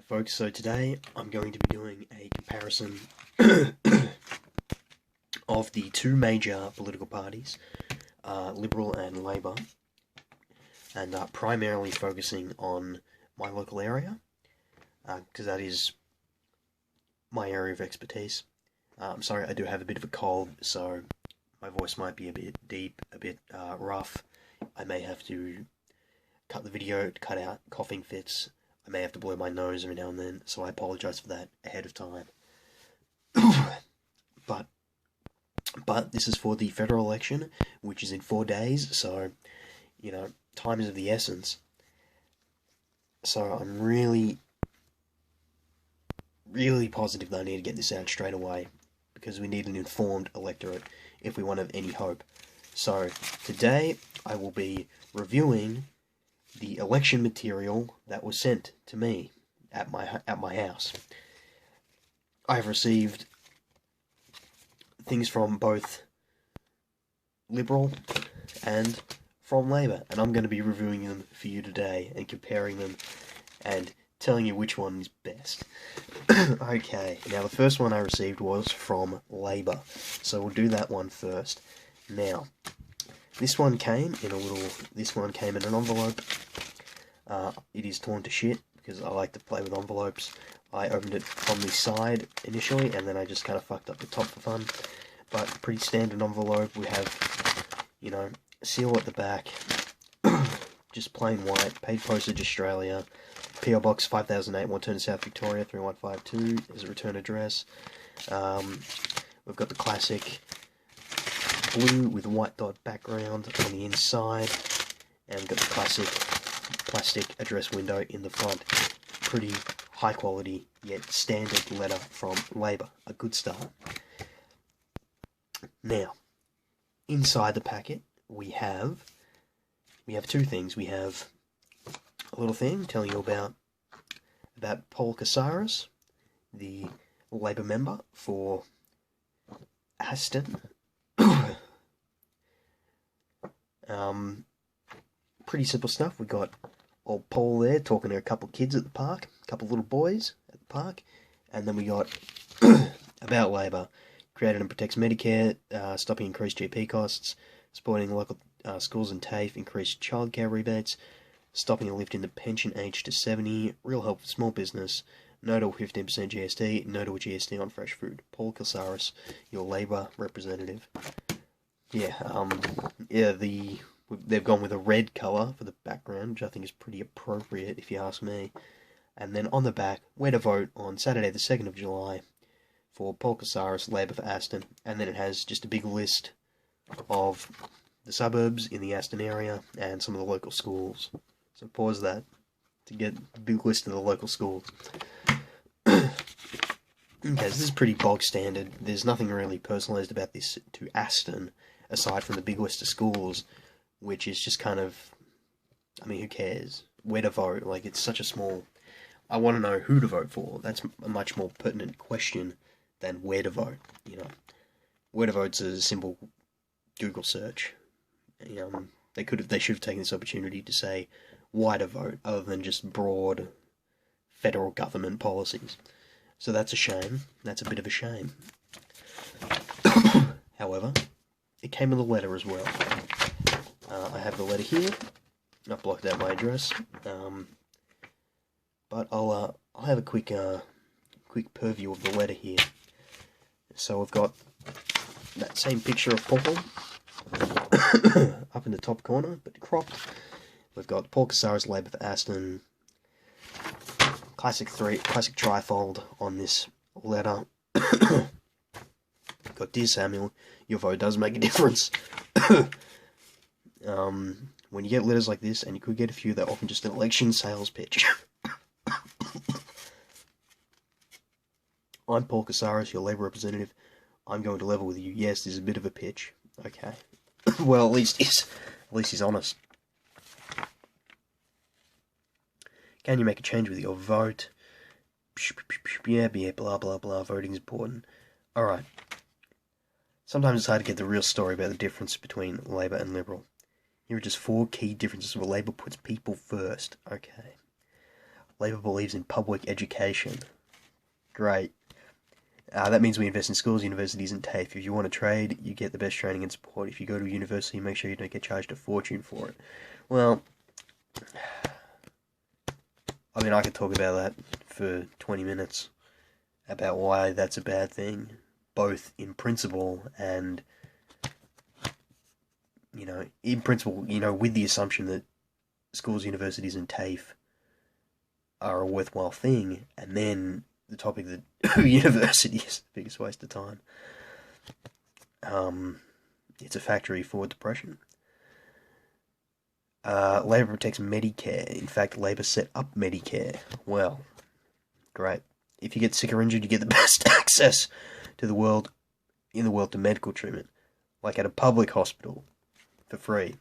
Folks, so today I'm going to be doing a comparison of the two major political parties, Liberal and Labour, and primarily focusing on my local area, because that is my area of expertise. I'm sorry, I do have a bit of a cold, so my voice might be a bit deep, a bit rough. I may have to cut the video to cut out coughing fits. I may have to blow my nose every now and then, so I apologise for that ahead of time. But this is for the federal election, which is in 4 days, so, time is of the essence. So I'm really positive that I need to get this out straight away, because we need an informed electorate if we want to have any hope. So today I will be reviewing the election material that was sent to me at my house. I have received things from both Liberal and from Labour, and I'm going to be reviewing them for you today and comparing them and telling you which one is best. Okay, now the first one I received was from Labour, so we'll do that one first. Now, this one came in an envelope. It is torn to shit, because I like to play with envelopes. I opened it from the side initially, and then I just kind of fucked up the top for fun. But pretty standard envelope. We have, seal at the back, just plain white, paid postage Australia, PO Box 5008, Wantirna, South Victoria 31552 is a return address. We've got the classic blue with white dot background on the inside, and we've got the classic plastic address window in the front. Pretty high quality yet standard letter from Labour. A good start. Now, inside the packet we have two things. We have a little thing telling you about Paul Casares, the Labour member for Aston. Pretty simple stuff. We got old Paul there talking to a couple of kids at the park, a couple of little boys at the park, and then we got about Labour. Created and protects Medicare, stopping increased GP costs, supporting local schools and TAFE, increased childcare rebates, stopping a lift in the pension age to 70, real help for small business, no to 15% GST, no to a GST on fresh food. Paul Casares, your Labour representative. They've gone with a red colour for the background, which I think is pretty appropriate if you ask me. And then on the back, where to vote on Saturday the 2nd of July for Paul Casares, Labour for Aston. And then it has just a big list of the suburbs in the Aston area and some of the local schools. So pause that to get a big list of the local schools. Okay, so this is pretty bog standard. There's nothing really personalised about this to Aston, aside from the big list of schools, which is just kind of, who cares? Where to vote? Like, it's such a small... I want to know who to vote for. That's a much more pertinent question than where to vote, Where to vote's a simple Google search. They should have taken this opportunity to say why to vote, other than just broad federal government policies. So that's a shame. That's a bit of a shame. However, it came with a letter as well. I have the letter here. I've blocked out my address, but I'll have a quick purview of the letter here. So we've got that same picture of Paul up in the top corner, but cropped. We've got Paul Casares, Labour for Aston. Classic trifold on this letter. Got Dear Samuel, your vote does make a difference. When you get letters like this, and you could get a few, they're often just an election sales pitch. I'm Paul Casares, your Labour representative. I'm going to level with you. Yes, there's a bit of a pitch. Okay. Well, at least he's honest. Can you make a change with your vote? Yeah, blah, blah, blah. Voting's important. Alright. Sometimes it's hard to get the real story about the difference between Labour and Liberal. Here are just 4 key differences where Labour puts people first. Okay. Labour believes in public education. Great. That means we invest in schools, universities, and TAFE. If you want to trade, you get the best training and support. If you go to university, make sure you don't get charged a fortune for it. Well, I mean, I could talk about that for 20 minutes, about why that's a bad thing, both in principle and, in principle, with the assumption that schools, universities, and TAFE are a worthwhile thing, and then the topic that university is the biggest waste of time. It's a factory for depression. Labour protects Medicare. In fact, Labour set up Medicare. Well, great. If you get sick or injured, you get the best access in the world to medical treatment, like at a public hospital, for free.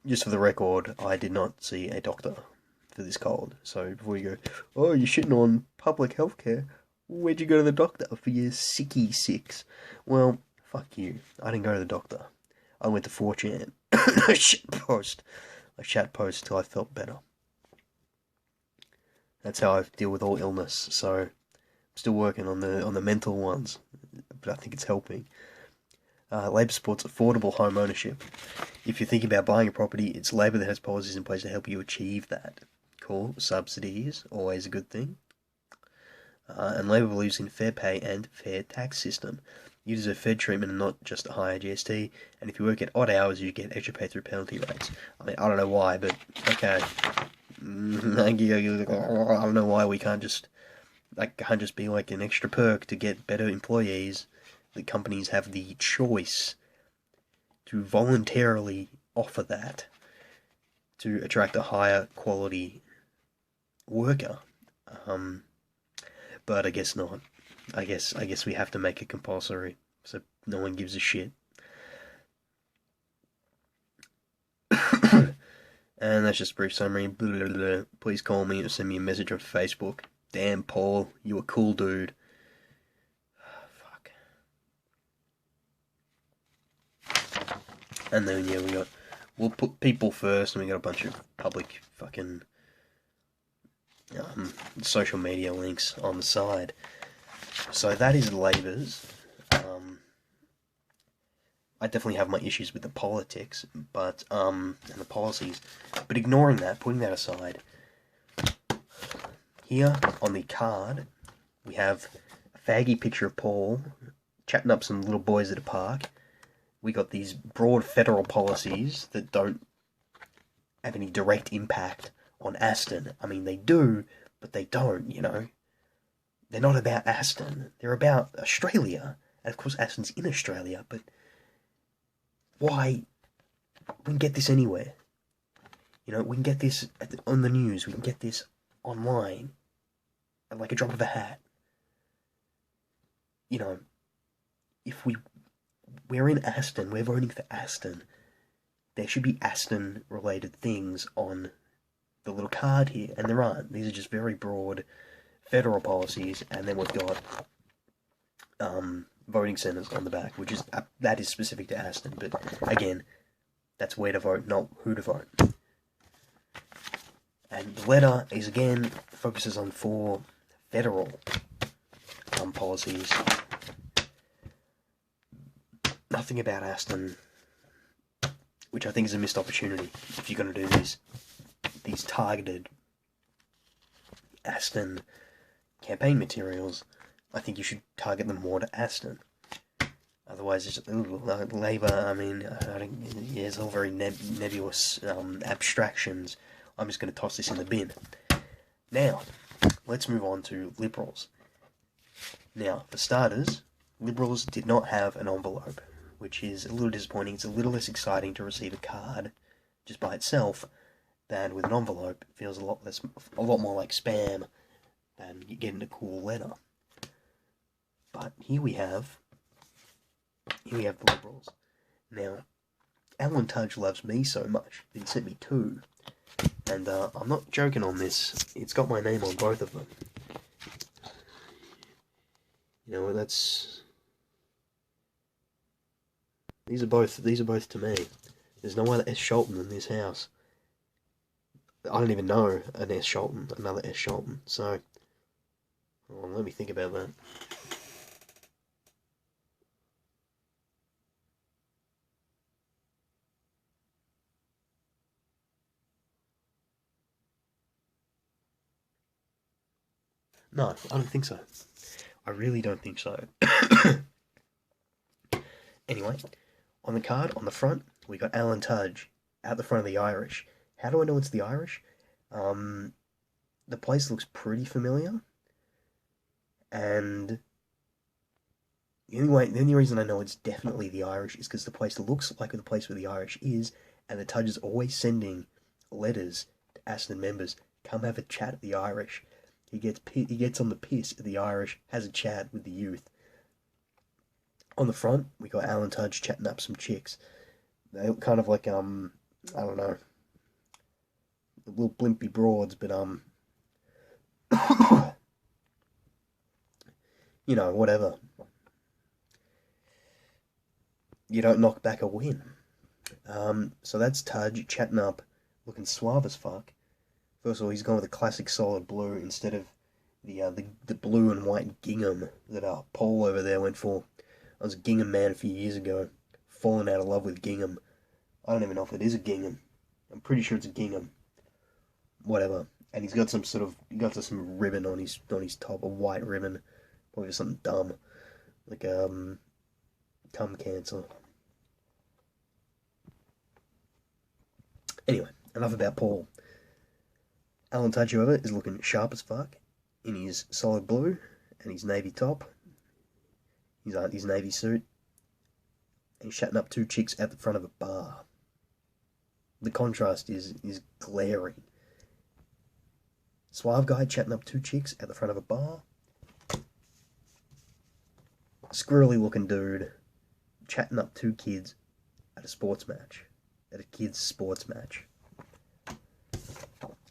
Just for the record, I did not see a doctor for this cold. So before you go, oh, you're shitting on public healthcare, where'd you go to the doctor for your sicky six? Well, fuck you. I didn't go to the doctor. I went to 4chan. I chat post till I felt better. That's how I deal with all illness. So I'm still working on the mental ones, but I think it's helping. Labour supports affordable home ownership. If you think about buying a property, it's Labour that has policies in place to help you achieve that. Cool. Subsidies, always a good thing. And Labour believes in fair pay and fair tax system. You deserve fair treatment and not just a higher GST. And if you work at odd hours, you get extra pay through penalty rates. I mean, I don't know why, but okay. I don't know why we can't just be like an extra perk to get better employees. The companies have the choice to voluntarily offer that to attract a higher quality worker. But I guess not. I guess we have to make it compulsory, so no one gives a shit. And that's just a brief summary. Blah, blah, blah. Please call me or send me a message on Facebook. Damn, Paul, you a cool dude. Fuck. And then, yeah, we'll put people first, and we got a bunch of public fucking social media links on the side. So that is Labour's. I definitely have my issues with the politics, but and the policies. But ignoring that, putting that aside, here on the card we have a faggy picture of Paul chatting up some little boys at a park. We got these broad federal policies that don't have any direct impact on Aston. I mean, they do, but they don't. They're not about Aston. They're about Australia. And of course, Aston's in Australia, but why? We can get this anywhere. We can get this on the news. We can get this online at like a drop of a hat. If we're in Aston, we're voting for Aston, there should be Aston-related things on the little card here, and there aren't. These are just very broad federal policies, and then we've got voting centres on the back, which is that is specific to Aston. But again, that's where to vote, not who to vote. And the letter is again focuses on 4 federal policies. Nothing about Aston, which I think is a missed opportunity. If you're going to do these targeted Aston campaign materials, I think you should target them more to Aston. Otherwise, it's Labour. I mean, it's all very nebulous abstractions. I'm just going to toss this in the bin. Now, let's move on to Liberals. Now, for starters, Liberals did not have an envelope, which is a little disappointing. It's a little less exciting to receive a card just by itself than with an envelope. It feels a lot more like spam than you getting a cool letter. But here we have the Liberals. Now, Alan Tudge loves me so much that he sent me 2. And I'm not joking on this. It's got my name on both of them. These are both to me. There's no other S. Sholton in this house. I don't even know an S. Sholton, another S. Sholton. So, hold on, let me think about that. No, I don't think so. I really don't think so. Anyway, on the card, on the front, we got Alan Tudge out the front of the Irish. How do I know it's the Irish? The place looks pretty familiar, and the only reason I know it's definitely the Irish is because the place looks like the place where the Irish is, and the Tudge is always sending letters to Aston members. Come have a chat at the Irish. He gets on the piss at the Irish, has a chat with the youth. On the front, we got Alan Tudge chatting up some chicks. They look kind of like I don't know, little blimpy broads, but you know, whatever. You don't knock back a win. So that's Tudge chatting up, looking suave as fuck. First of all, he's gone with a classic solid blue instead of the blue and white gingham that Paul over there went for. I was a gingham man a few years ago, falling out of love with gingham. I don't even know if it is a gingham. I'm pretty sure it's a gingham. Whatever. And he's got some ribbon on his top, a white ribbon, probably for something dumb, like cum cancer. Anyway, enough about Paul. Alan Tudge, however, is looking sharp as fuck in his solid blue and his navy top, his navy suit, and he's chatting up two chicks at the front of a bar. The contrast is glaring. Suave guy chatting up two chicks at the front of a bar. Squirrely looking dude chatting up two kids at a sports match. At a kids' sports match.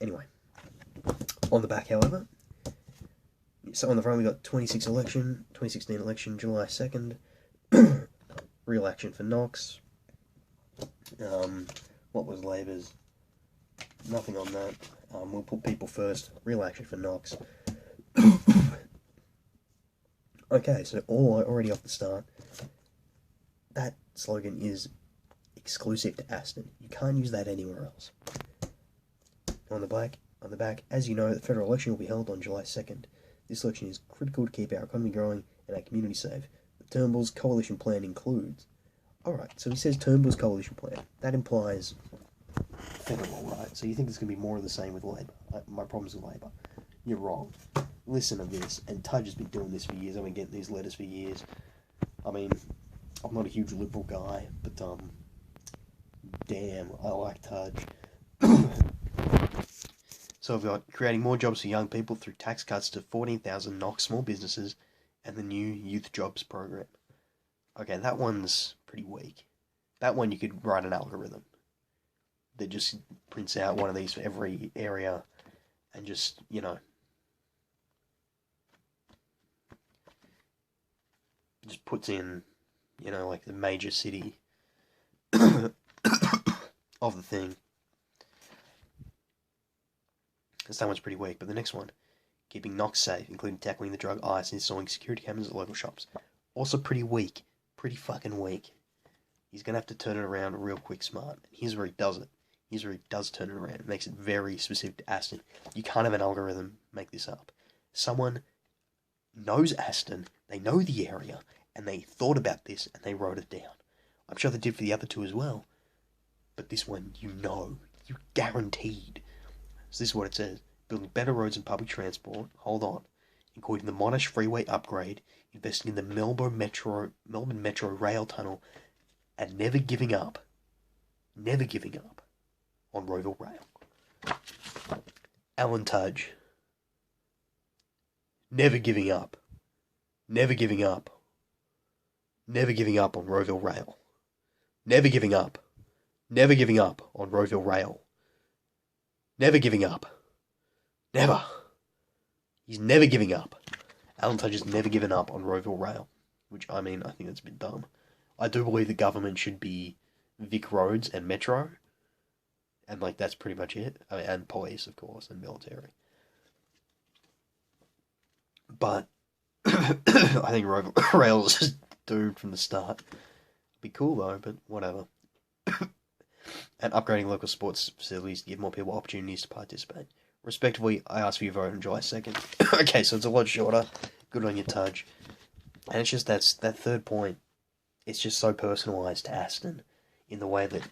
Anyway. On the back, however, so on the front we got 2016 election, July 2nd, real action for Knox. What was Labour's? Nothing on that. We'll put people first, real action for Knox. Okay, so already off the start, that slogan is exclusive to Aston. You can't use that anywhere else. On the back, as you know, the federal election will be held on July 2nd. This election is critical to keep our economy growing and our community safe. The Turnbull's coalition plan includes... Alright, so he says Turnbull's coalition plan. That implies federal, right? So you think there's going to be more of the same with Labour. My problem's with Labour. You're wrong. Listen to this. And Tudge has been doing this for years. I've been getting these letters for years. I mean, I'm not a huge liberal guy, but damn, I like Tudge. So we've got creating more jobs for young people through tax cuts to 14,000 Knox small businesses and the new youth jobs program. Okay, that one's pretty weak. That one you could write an algorithm that just prints out one of these for every area and just, you know, just puts in, you know, like the major city of the thing. That one's pretty weak, but the next one, keeping Knox safe, including tackling the drug ice and installing security cameras at local shops. Also pretty weak. Pretty fucking weak. He's going to have to turn it around real quick smart. And here's where he does it. Here's where he does turn it around. It makes it very specific to Aston. You can't have an algorithm make this up. Someone knows Aston, they know the area, and they thought about this and they wrote it down. I'm sure they did for the other two as well. But this one, you know. You guaranteed. So this is what it says. Building better roads and public transport. Hold on. Including the Monash Freeway upgrade, investing in the Melbourne Metro rail tunnel, and never giving up on Roeville Rail. Alan Tudge. Never giving up on Roeville Rail. Never giving up on Roeville Rail. Never giving up. Never. He's never giving up. Alan Tudge has never given up on Roeville Rail. Which, I mean, I think that's a bit dumb. I do believe the government should be Vic Roads and Metro. And, like, that's pretty much it. I mean, and police, of course, and military. But I think Rails is doomed from the start. Be cool, though, but whatever. And upgrading local sports facilities to give more people opportunities to participate. Respectively, I ask for your vote on July 2nd. Okay, so it's a lot shorter. Good on your Tudge. And it's just that third point. It's just so personalised to Aston in the way that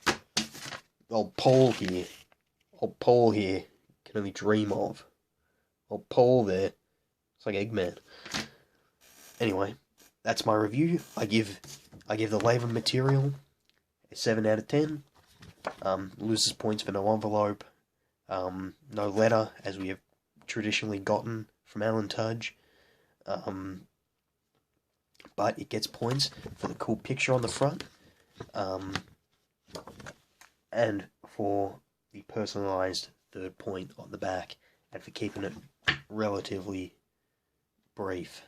old Paul here can only dream of. Old Paul there, it's like Eggman. Anyway, that's my review. I give the Labour material a 7 out of 10. Loses points for no envelope, no letter, as we have traditionally gotten from Alan Tudge. But it gets points for the cool picture on the front, and for the personalised third point on the back, and for keeping it relatively brief,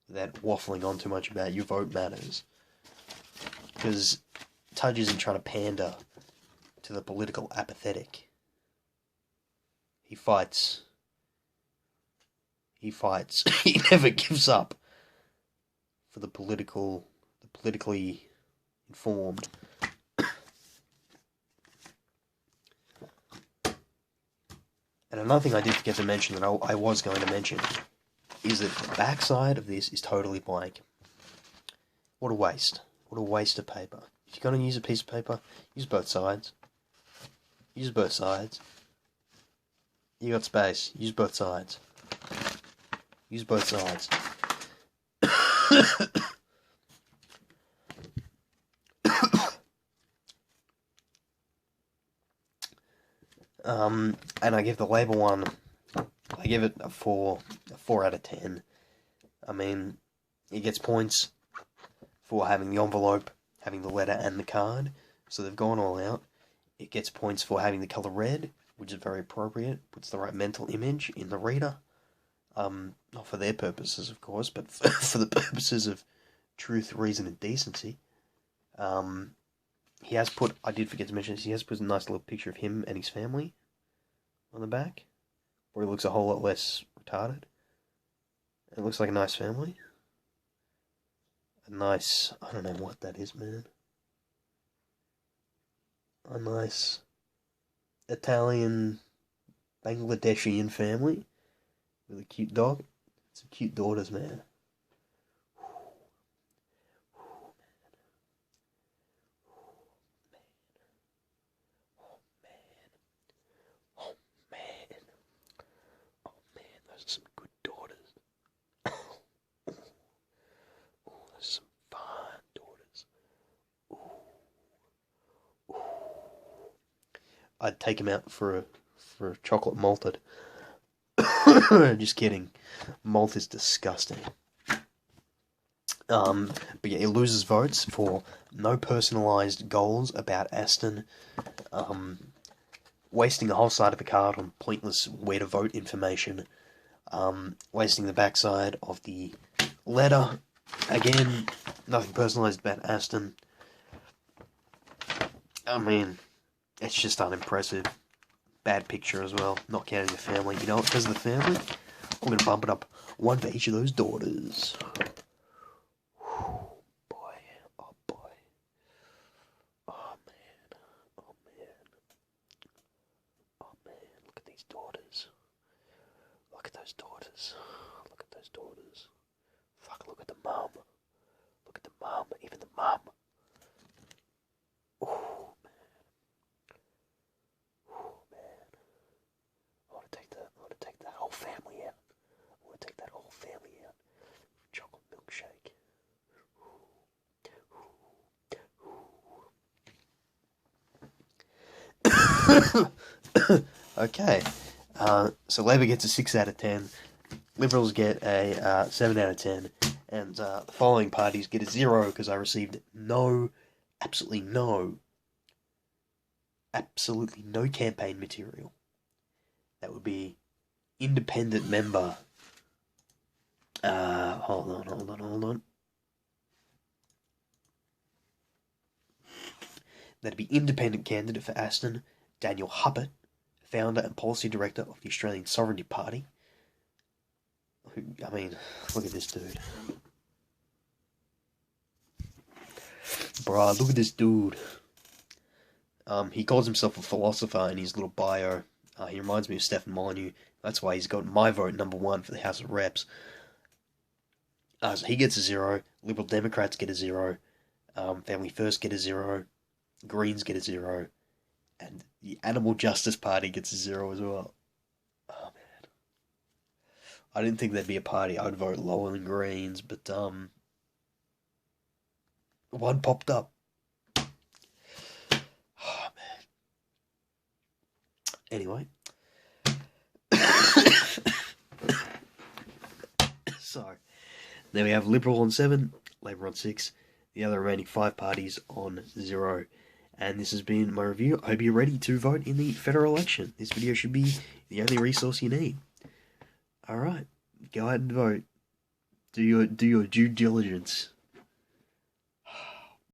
without waffling on too much about your vote matters. Because Tudge isn't trying to pander to the political apathetic. He fights. He never gives up for the politically informed. And another thing I did forget to mention that I was going to mention is that the backside of this is totally blank. What a waste. What a waste of paper. If you're going to use a piece of paper, use both sides. Use both sides. You got space. Use both sides. Use both sides. And I give the Labour one, I give it a 4 out of 10. I mean, it gets points for having the envelope, having the letter and the card, so they've gone all out. It gets points for having the colour red, which is very appropriate, puts the right mental image in the reader. Not for their purposes, of course, but for the purposes of truth, reason, and decency. He has put, I did forget to mention this, he has put a nice little picture of him and his family on the back, where he looks a whole lot less retarded. It looks like a nice family. A nice, I don't know what that is, man. A nice Italian, Bangladeshian family with a cute dog. Some cute daughters, man. Some good daughters. There's some fine daughters. I'd take him out for a chocolate malted. Just kidding. Malt is disgusting. But yeah, it loses votes for no personalised goals about Aston. Wasting the whole side of the card on pointless where to vote information. Wasting the backside of the letter. Again, nothing personalised about Aston. I mean, it's just unimpressive. Bad picture as well, not counting the family. You know what, because of the family, I'm going to bump it up 1 for each of those daughters. Boy, oh boy. Oh man, oh man. Oh man, look at these daughters. Look at those daughters. Look at those daughters. Fuck, look at the mum. Look at the mum, even the mum. Oh man. Oh man. I want to take that whole family out. I want to take that whole family out. Chocolate milkshake. Okay. So Labour gets a 6 out of 10. Liberals get a 7 out of 10. And the following parties get a 0 because I received absolutely no campaign material. That would be independent member. Hold on. That'd be independent candidate for Aston, Daniel Huppert, founder and policy director of the Australian Sovereignty Party. I mean, look at this dude. Bruh, look at this dude. He calls himself a philosopher in his little bio. He reminds me of Stefan Molyneux. That's why he's got my vote #1 for the House of Reps. So he gets a 0. Liberal Democrats get a 0. Family First get a 0. Greens get a 0. And the Animal Justice Party gets a 0 as well. Oh, man. I didn't think there'd be a party. I would vote lower than Greens, but, one popped up. Oh, man. Anyway. So, there we have Liberal on 7, Labour on 6, the other remaining 5 parties on 0. And this has been my review. I hope you're ready to vote in the federal election. This video should be the only resource you need. Alright, go ahead and vote. Do your due diligence.